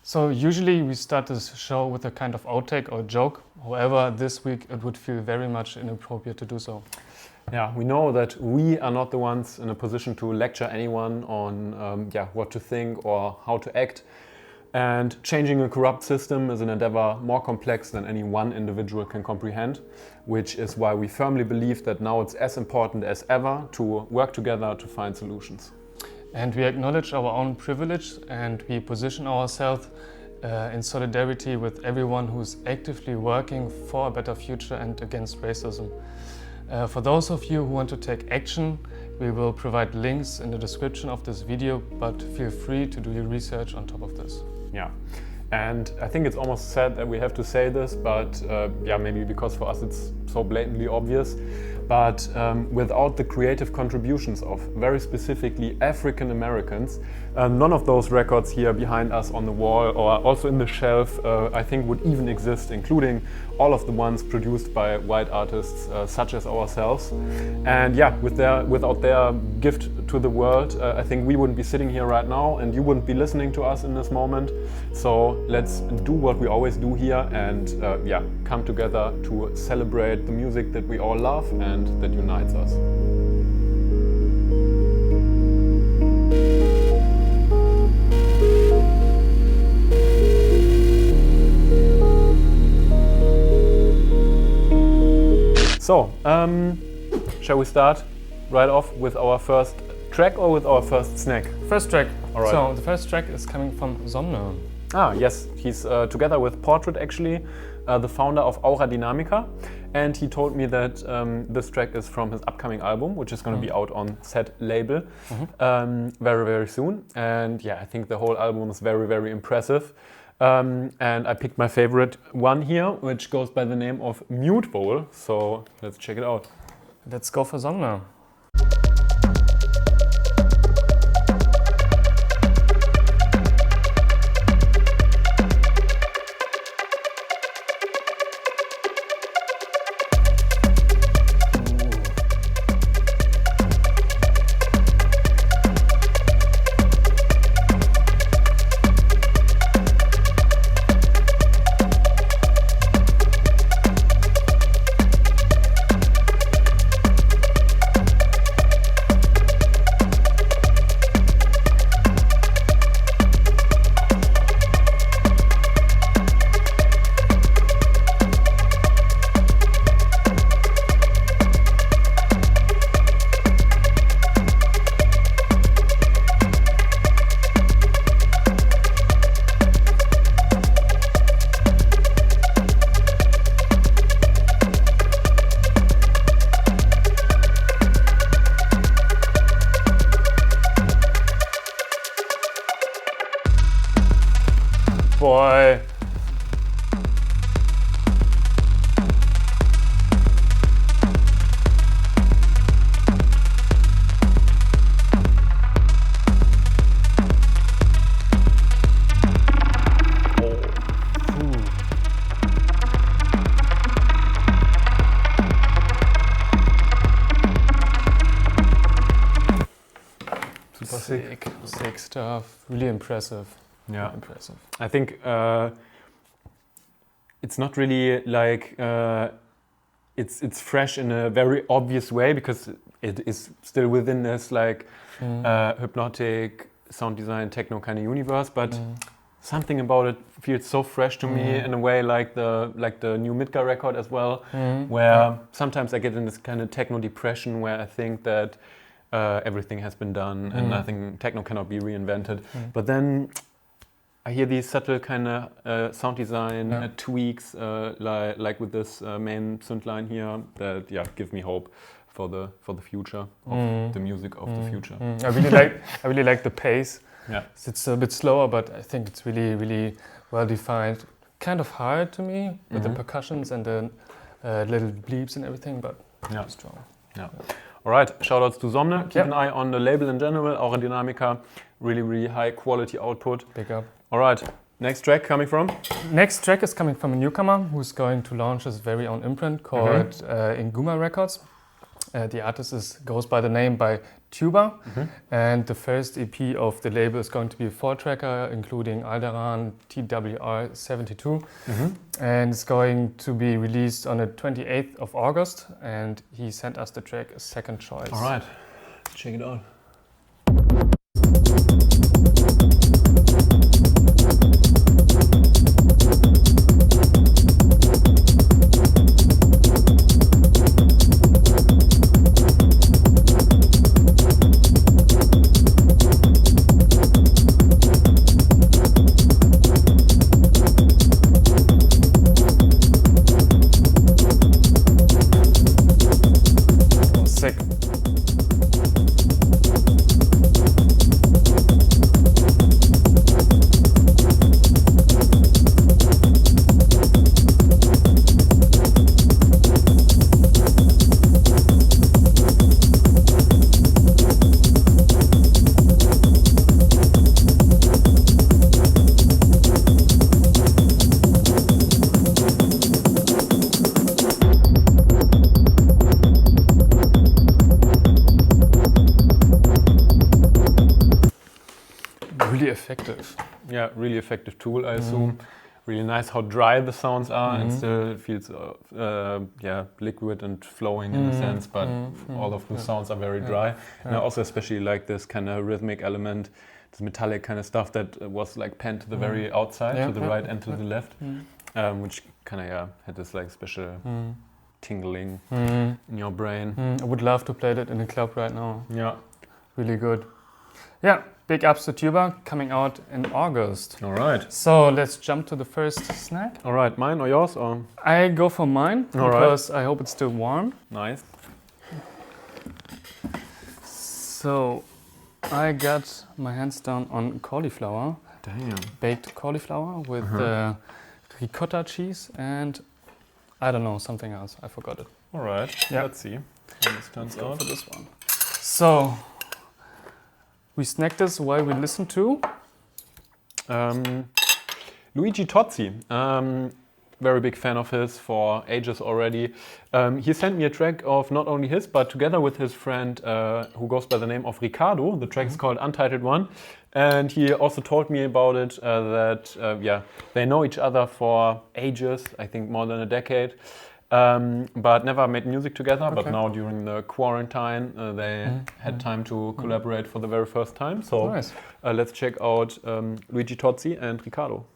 So usually we start this show with a kind of outtake or joke. However, this week it would feel very much inappropriate to do so. Yeah, we know that we are not the ones in a position to lecture anyone on what to think or how to act. And changing a corrupt system is an endeavor more complex than any one individual can comprehend, which is why we firmly believe that now it's as important as ever to work together to find solutions. And we acknowledge our own privilege and we position ourselves in solidarity with everyone who's actively working for a better future and against racism. For those of you who want to take action, we will provide links in the description of this video, but feel free to do your research on top of this. Yeah, and I think it's almost sad that we have to say this, but maybe because for us it's so blatantly obvious. But without the creative contributions of very specifically African Americans, none of those records here behind us on the wall or also in the shelf I think would even exist, including all of the ones produced by white artists such as ourselves. And yeah, without their gift to the world, I think we wouldn't be sitting here right now and you wouldn't be listening to us in this moment. So let's do what we always do here and come together to celebrate the music that we all love and that unites us. So, shall we start right off with our first track or with our first snack? First track. All right. So the first track is coming from Somne. Ah, yes, he's together with Portrait actually, the founder of Aura Dynamica, and he told me that this track is from his upcoming album, which is going to be out on said label very, very soon. And yeah, I think the whole album is very, very impressive. And I picked my favorite one here, which goes by the name of Mute Bowl. So let's check it out. Let's go for Somne. Boy. Super sick stuff. Really impressive. Yeah, really impressive. I think it's not really like it's fresh in a very obvious way because it is still within this like hypnotic sound design techno kind of universe, but something about it feels so fresh to me in a way like the new Midgar record as well, where sometimes I get in this kind of techno depression where I think that everything has been done and nothing techno cannot be reinvented, but then I hear these subtle kind of sound design tweaks, like with this main synth line here, that give me hope for the future of the music of the future. I really like the pace. Yeah, it's a bit slower, but I think it's really, really well defined. Kind of hard to me with the percussions and the little bleeps and everything, but strong. Yeah. All right, shoutouts to Somne. Keep an eye on the label in general, Aura Dynamica. Really, really high quality output. Big up. All right, next track coming from? Next track is coming from a newcomer who's going to launch his very own imprint called Inguma Records. The artist goes by the name by Tuba, and the first EP of the label is going to be a 4-tracker, including Alderan TWR 72, and it's going to be released on the 28th of August, and he sent us the track Second Choice. All right, check it out. Sick. Really effective. Yeah, really effective tool, I assume. Really nice how dry the sounds are, and still it feels liquid and flowing in a sense, but all of the sounds are very dry. And I also especially like this kind of rhythmic element, this metallic kind of stuff that was like panned to the very outside, to the right and to the left, which kind of had this like special tingling in your brain. I would love to play that in a club right now. Yeah. Really good. Yeah, big ups to Tuba, coming out in August. All right. So let's jump to the first snack. All right, mine or yours? Or? I go for mine All because I hope it's still warm. Nice. So I got my hands down on cauliflower. Damn. Baked cauliflower with ricotta cheese and I don't know, something else. I forgot it. All right. Yeah. Let's see how this turns out. For this one. So we snacked this while we listened to Luigi Tozzi. Very big fan of his for ages already. He sent me a track of not only his, but together with his friend who goes by the name of Ricardo. The track is called Untitled One. And he also told me about it, that they know each other for ages, I think more than a decade. But never made music together. Okay. But now during the quarantine, they had time to collaborate for the very first time. So nice. Let's check out Luigi Tozzi and Ricardo.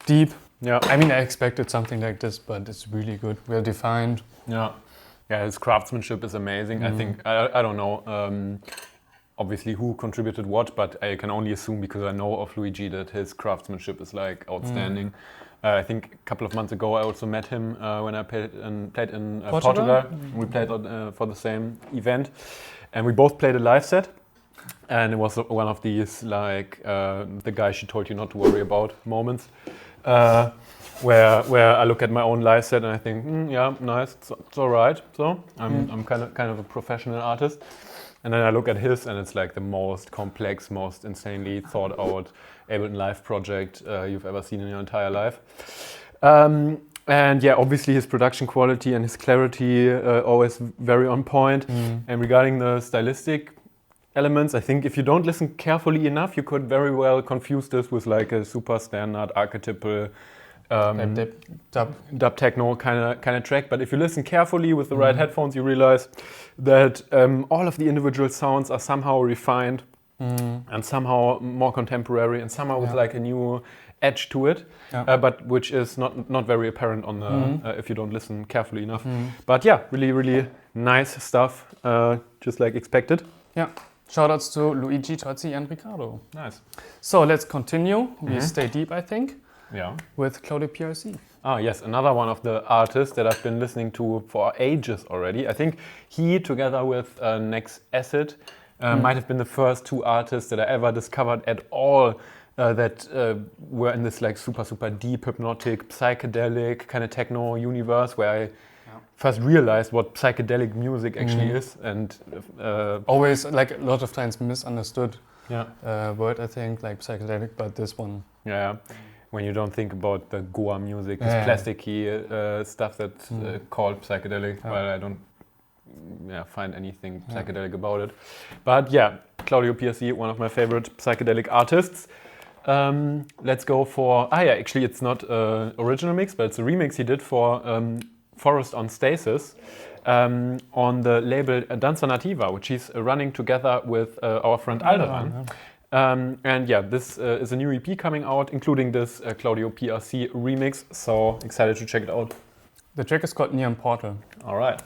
Deep. Yeah. I mean, I expected something like this, but it's really good, well defined. Yeah. Yeah, his craftsmanship is amazing. I think, I don't know, obviously who contributed what, but I can only assume because I know of Luigi that his craftsmanship is like outstanding. I think a couple of months ago I also met him when I played in Portugal. We played for the same event, and we both played a live set. And it was one of these like the guy she told you not to worry about moments, where I look at my own live set and I think, yeah, nice, it's all right. So I'm kind of a professional artist, and then I look at his and it's like the most complex, most insanely thought out Ableton Live project you've ever seen in your entire life. And yeah, obviously his production quality and his clarity always very on point. And regarding the stylistic, elements. I think if you don't listen carefully enough, you could very well confuse this with like a super standard archetypal dub techno kind of track. But if you listen carefully with the right headphones, you realize that all of the individual sounds are somehow refined and somehow more contemporary and somehow with like a new edge to it, but which is not very apparent on the if you don't listen carefully enough. But yeah, really nice stuff, just like expected. Yeah. Shoutouts to Luigi, Tozzi and Ricardo. Nice. So let's continue. We stay deep, I think. Yeah. With Claudio PRC. Ah, yes, another one of the artists that I've been listening to for ages already. I think he, together with Next Acid, might have been the first two artists that I ever discovered at all that were in this like super deep, hypnotic, psychedelic kind of techno universe where I first realized what psychedelic music actually is, and always like a lot of times misunderstood word, I think, like psychedelic, but this one. Yeah. When you don't think about the Goa music, this plasticky stuff that's called psychedelic, but I don't find anything psychedelic about it. But yeah, Claudio PRC, one of my favorite psychedelic artists. Let's go for, actually it's not original mix, but it's a remix he did for Forest on Stasis on the label Danza Nativa, which he's running together with our friend Alderan. And yeah, this is a new EP coming out, including this Claudio PRC remix, so excited to check it out. The track is called Neon Portal. All right.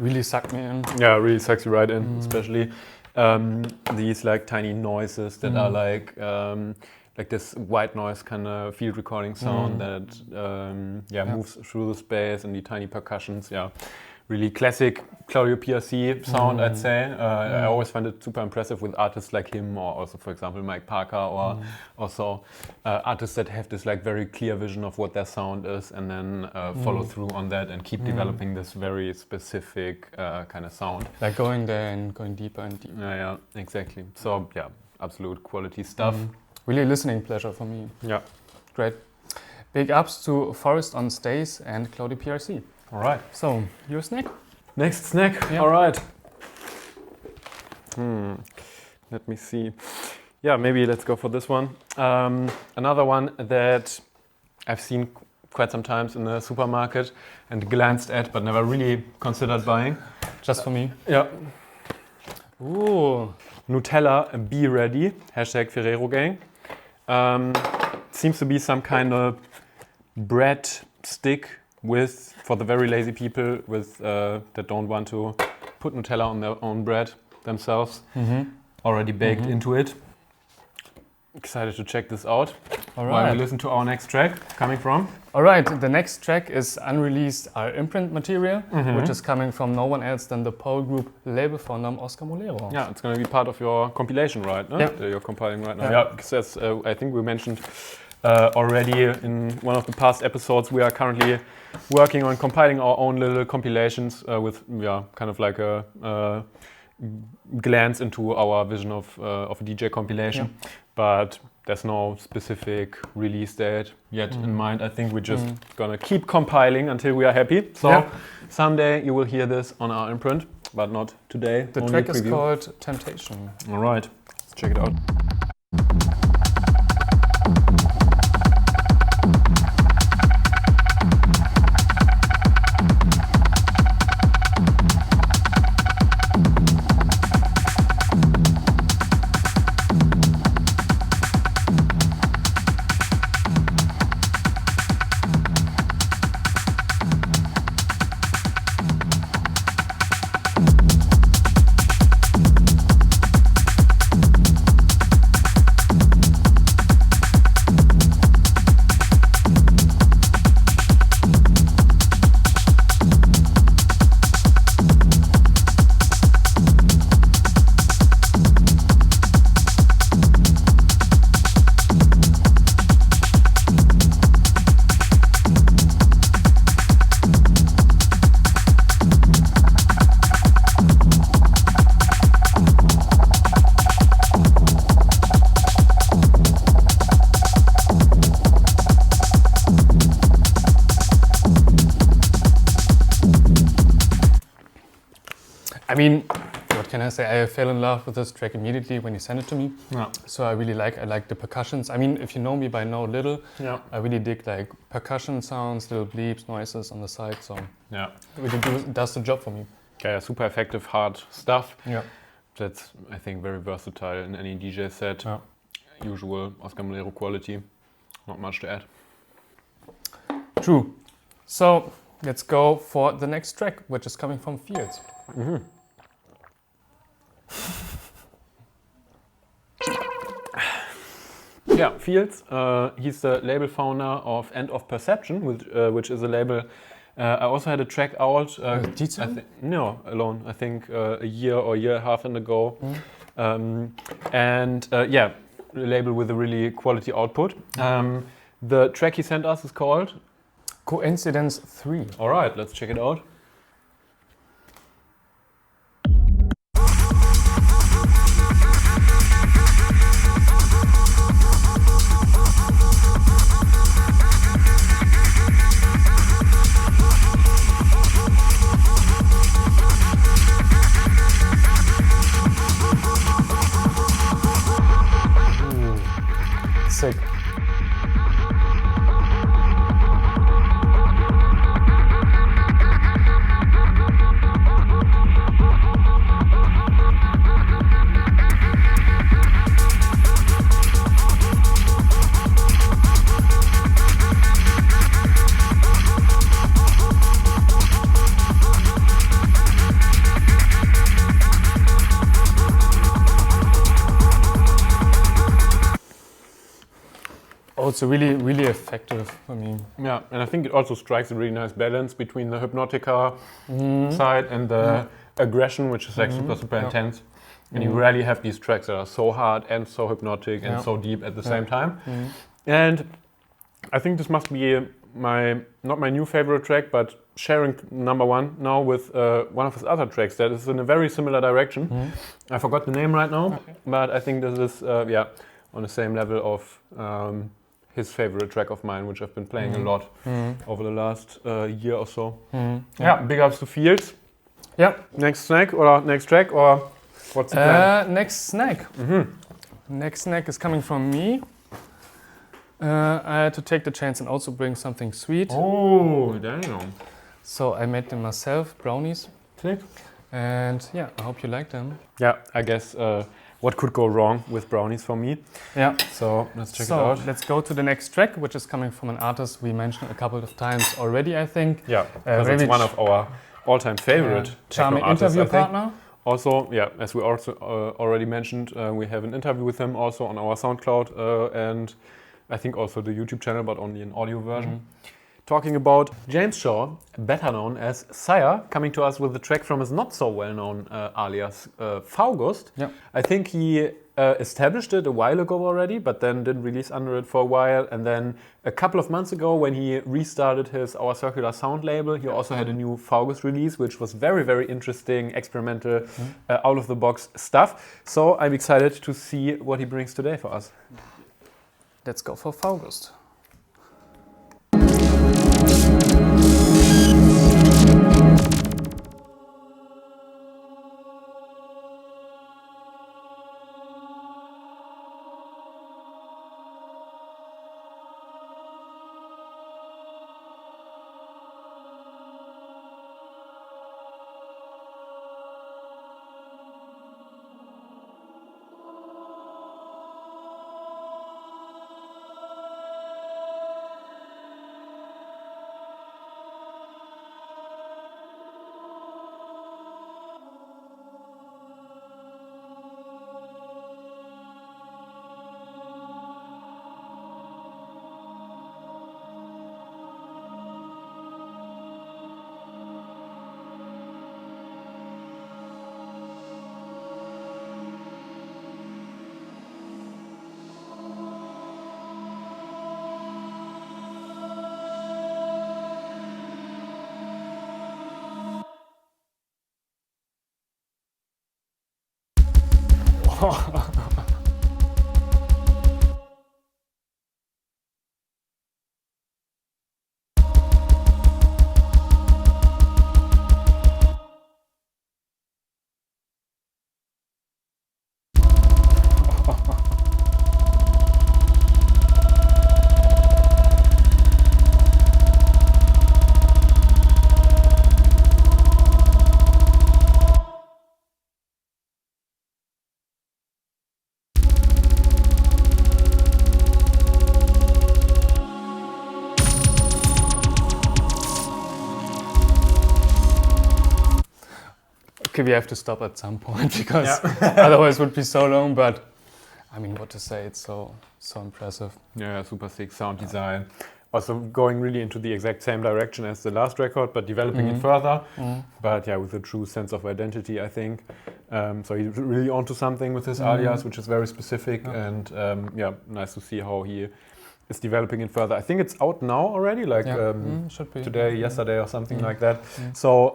Really sucked me in. Yeah, really sucks you right in, especially these like tiny noises that are like this white noise kind of field recording sound that moves through the space, and the tiny percussions. Yeah, really classic Claudio PRC sound, I'd say. I always find it super impressive with artists like him, or also, for example, Mike Parker, or also artists that have this like very clear vision of what their sound is, and then follow through on that and keep developing this very specific kind of sound. Like going there and going deeper and deeper. Yeah, exactly. So yeah, absolute quality stuff. Really listening pleasure for me. Yeah. Great. Big ups to Forest on Stays and Claudio PRC. All right. So, your snack? Next snack. Yeah. All right. Let me see. Yeah, maybe let's go for this one. Another one that I've seen quite some times in the supermarket and glanced at, but never really considered buying. Just for me? Yeah. Ooh. Nutella Be Ready. #Pharaoh Gang. Seems to be some kind of bread stick for the very lazy people that don't want to put Nutella on their own bread themselves, already baked into it. Excited to check this out. All right. While we listen to our next track coming from. All right, the next track is unreleased R-Imprint material, which is coming from no one else than the Pole Group label founder Oscar Mulero. Yeah, it's going to be part of your compilation, right? No? Yeah. That you're compiling right now. Yeah, because as I think we mentioned already in one of the past episodes, we are currently working on compiling our own little compilations with kind of like a glance into our vision of a DJ compilation. But there's no specific release date yet in mind. I think we're just gonna keep compiling until we are happy. So someday you will hear this on R-Imprint, but not today. The track is called Temptation. All right, let's check it out. I mean, what can I say? I fell in love with this track immediately when you sent it to me. Yeah. So I like the percussions. I mean, if you know me by now a little, Yeah. I really dig like percussion sounds, little bleeps, noises on the side. So Yeah. it really does the job for me. Yeah, super effective, hard stuff. Yeah. That's, I think, very versatile in any DJ set. Yeah. Usual Oscar Mulero quality. Not much to add. True. So let's go for the next track, which is coming from Viels. Mm-hmm. Yeah, Viels. He's the label founder of End of Perception, which is a label. I also had a track out. No, alone. I think a year or a year and a half ago. Yeah, a label with a really quality output. The track he sent us is called Coincidence 3. All right, let's check it out. Sick. Oh, it's really, really effective for me. Yeah, and I think it also strikes a really nice balance between the Hypnotica side and the aggression, which is like super intense. And you rarely have these tracks that are so hard and so hypnotic and so deep at the same time. And I think this must be not my new favorite track, but sharing number one now with one of his other tracks that is in a very similar direction. I forgot the name right now, but I think this is on the same level of his favorite track of mine, which I've been playing a lot over the last year or so. Yeah, big ups to Viels. Yeah. Next snack or next track or what's the plan? Next snack. Next snack is coming from me. I had to take the chance and also bring something sweet. Oh, damn. So I made them myself, brownies. Sick. And yeah, I hope you like them. Yeah, I guess what could go wrong with brownies for me. Yeah. So let's check it out. Let's go to the next track, which is coming from an artist we mentioned a couple of times already, I think. Yeah, because it's one of our all-time favorite charming artists, interview partner. Also, yeah, as we also already mentioned, we have an interview with him also on our SoundCloud and I think also the YouTube channel, but only an audio version. Talking about James Shaw, better known as Sigha, coming to us with a track from his not so well-known alias Pharaoh. Yeah. I think he established it a while ago already, but then didn't release under it for a while. And then a couple of months ago, when he restarted his Our Circular Sound label, he also had a new Pharaoh release, which was very, very interesting, experimental, out-of-the-box stuff. So I'm excited to see what he brings today for us. Let's go for Pharaoh. basically we have to stop at some point because otherwise it would be so long. But I mean, what to say? It's so impressive. Yeah, super sick sound design. Also going really into the exact same direction as the last record, but developing it further. But yeah, with a true sense of identity, I think. So he's really onto something with his alias, which is very specific, and nice to see how he is developing it further. I think it's out now already, like should be. Today, yesterday, or something like that. So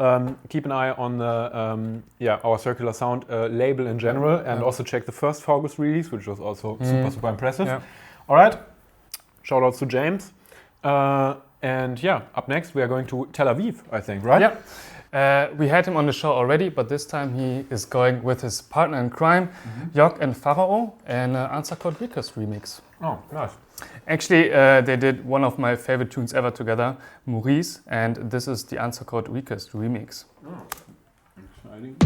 keep an eye on the our Circular Sound label in general, and also check the first August release, which was also super impressive. Yeah. All right, shout outs to James. And up next we are going to Tel Aviv, I think, right? Yeah. We had him on the show already, but this time he is going with his partner in crime, Jok and Pharaoh, and Answer Code Request remix. Oh, nice. Actually, they did one of my favorite tunes ever together, Maurice, and this is the Answer Code Request remix. Oh, exciting.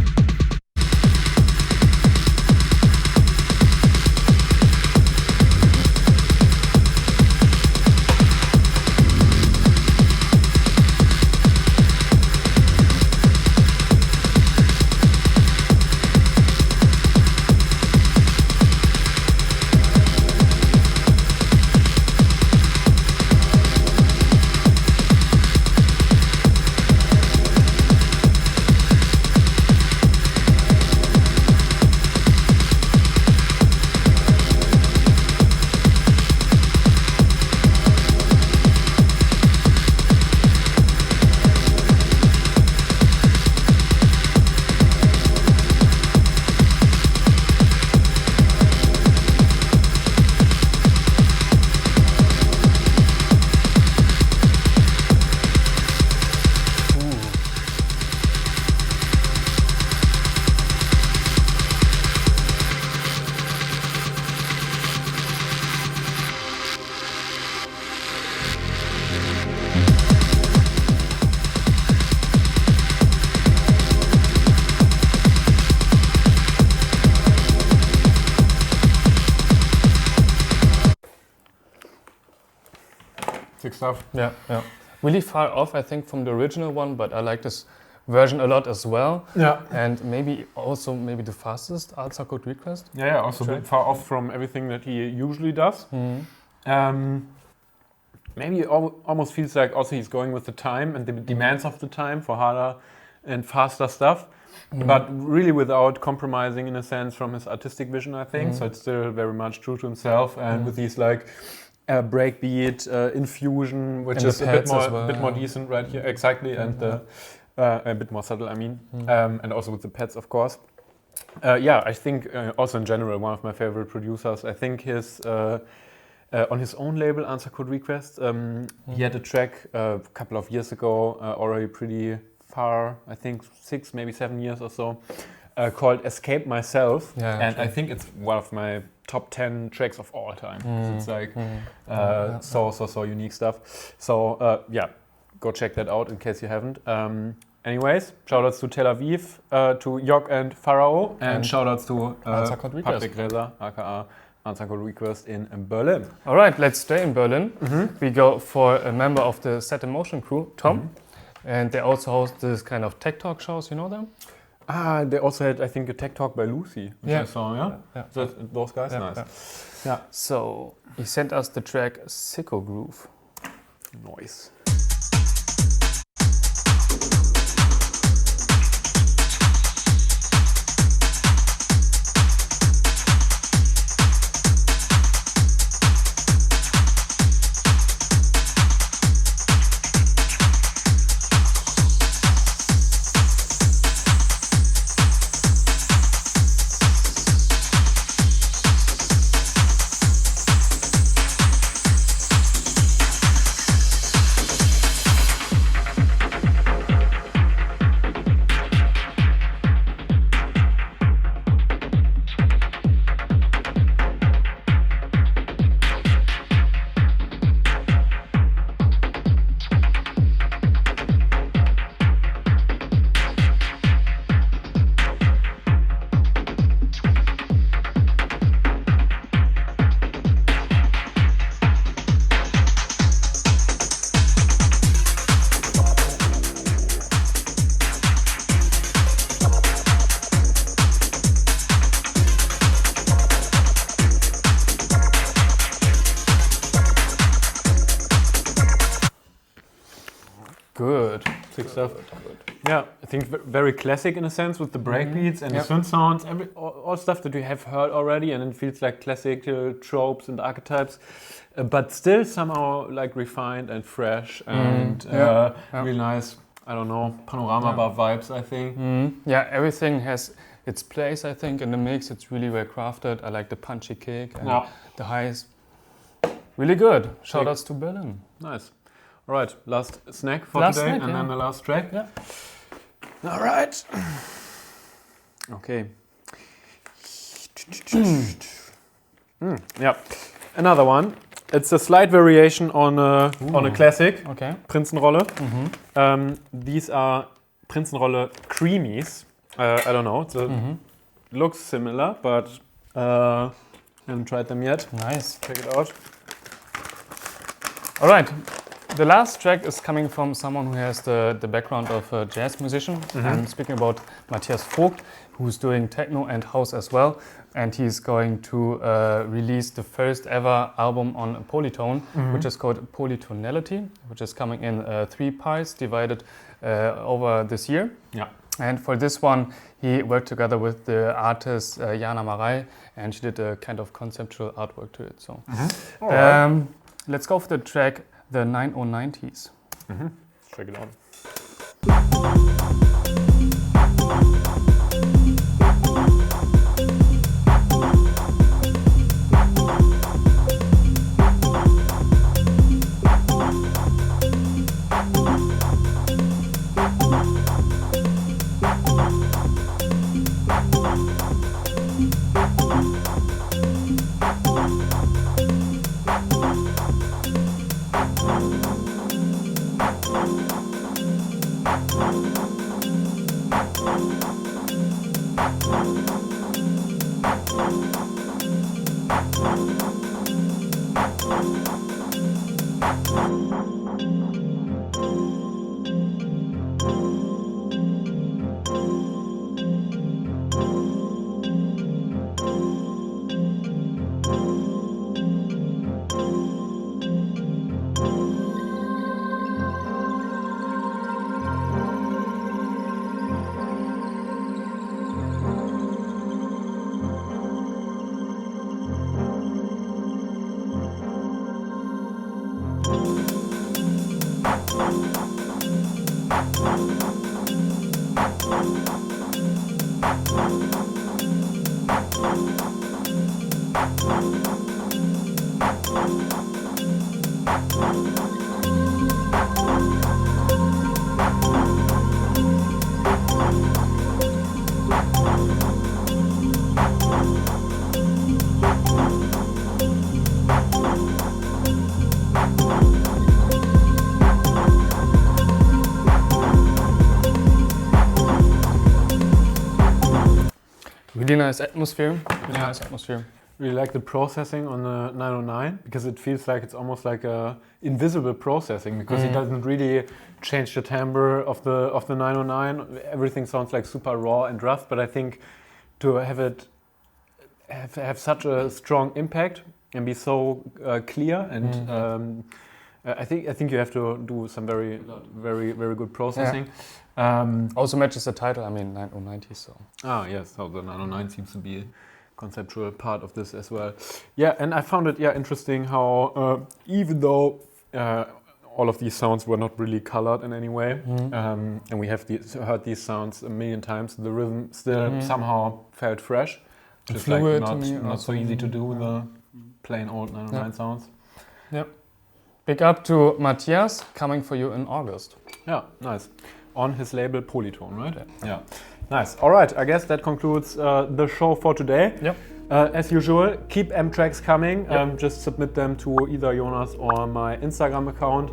Sick stuff. Yeah. Really far off, I think, from the original one, but I like this version a lot as well. Yeah. And maybe the fastest Answer Code Request. Yeah, also a bit far off from everything that he usually does. Maybe it almost feels like also he's going with the time and the demands of the time for harder and faster stuff, but really without compromising in a sense from his artistic vision, I think. So it's still very much true to himself, and with these like breakbeat infusion, which is a bit more decent right here, exactly, and a bit more subtle, I mean, and also with the pads, of course. I think also in general one of my favorite producers. I think his on his own label, Answer Code Request, he had a track a couple of years ago, already pretty far, I think 6, maybe 7 years or so, called Escape Myself, I think it's one of my top 10 tracks of all time. It's like so unique stuff. So go check that out in case you haven't. Anyways, shoutouts to Tel Aviv, to Jok and Pharaoh, and shoutouts to Patrick Reza, aka Answer Code Request in Berlin. All right, let's stay in Berlin. We go for a member of the Set in Motion crew, Tom, and they also host this kind of tech talk shows. You know them? They also had, I think, a tech talk by Lucy, which I saw. So those guys, nice. Yeah. So he sent us the track Sicko Groove. Nice. Good. Sick stuff. Yeah, I think very classic in a sense with the breakbeats and the synth sounds, all stuff that we have heard already, and it feels like classic tropes and archetypes, but still somehow like refined and fresh and really nice. I don't know, panorama bar vibes, I think. Yeah, everything has its place, I think, in the mix. It's really well crafted. I like the punchy kick and the highs. Really good. Shoutouts to Berlin. Nice. All right, last snack for today, and then the last track. Yeah. All right. Okay. Yeah, another one. It's a slight variation on a classic. Okay. Prinzenrolle. These are Prinzenrolle Creamies. I don't know. It looks similar, but I haven't tried them yet. Nice. Check it out. All right. The last track is coming from someone who has the background of a jazz musician. I'm speaking about Matthias Vogt, who's doing techno and house as well. And he's going to release the first ever album on polytone, which is called Polytonality, which is coming in 3 parts divided over this year. Yeah. And for this one, he worked together with the artist Jana Marei, and she did a kind of conceptual artwork to it. So let's go for the track The 9090s. Check it out. Really nice atmosphere. Nice atmosphere. Really like the processing on the 909 because it feels like it's almost like a invisible processing because it doesn't really change the timbre of the 909. Everything sounds like super raw and rough, but I think to have it have such a strong impact and be so clear and I think you have to do some very good processing. Also matches the title, I mean 9090s. So. Yes, so the 909 seems to be a conceptual part of this as well. Yeah, and I found it interesting how even though all of these sounds were not really colored in any way, and we have heard these sounds a million times, the rhythm still somehow felt fresh. Just fluid like to me not so easy to do with the plain old 909 sounds. Yep. Big up to Matthias, coming for you in August. Yeah, nice. On his label Polytone, right? Yeah. Nice. All right, I guess that concludes the show for today. Yep. As usual, keep M-Tracks coming. Just submit them to either Jonas or my Instagram account.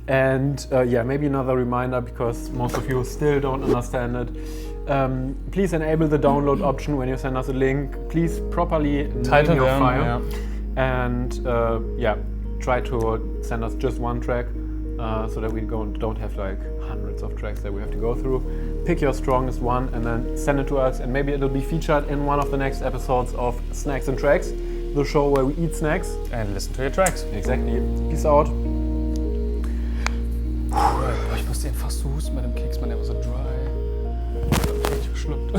And maybe another reminder, because most of you still don't understand it. Please enable the download option when you send us a link. Please properly name your file. And try to send us just one track so that we don't have like hundreds of tracks that we have to go through. Pick your strongest one and then send it to us, and maybe it'll be featured in one of the next episodes of Snacks and Tracks, the show where we eat snacks and listen to your tracks. Exactly. Peace out. Ich muss den Musst du husten bei dem Keks, man, der war so dry. Ich hab mich richtig verschluckt.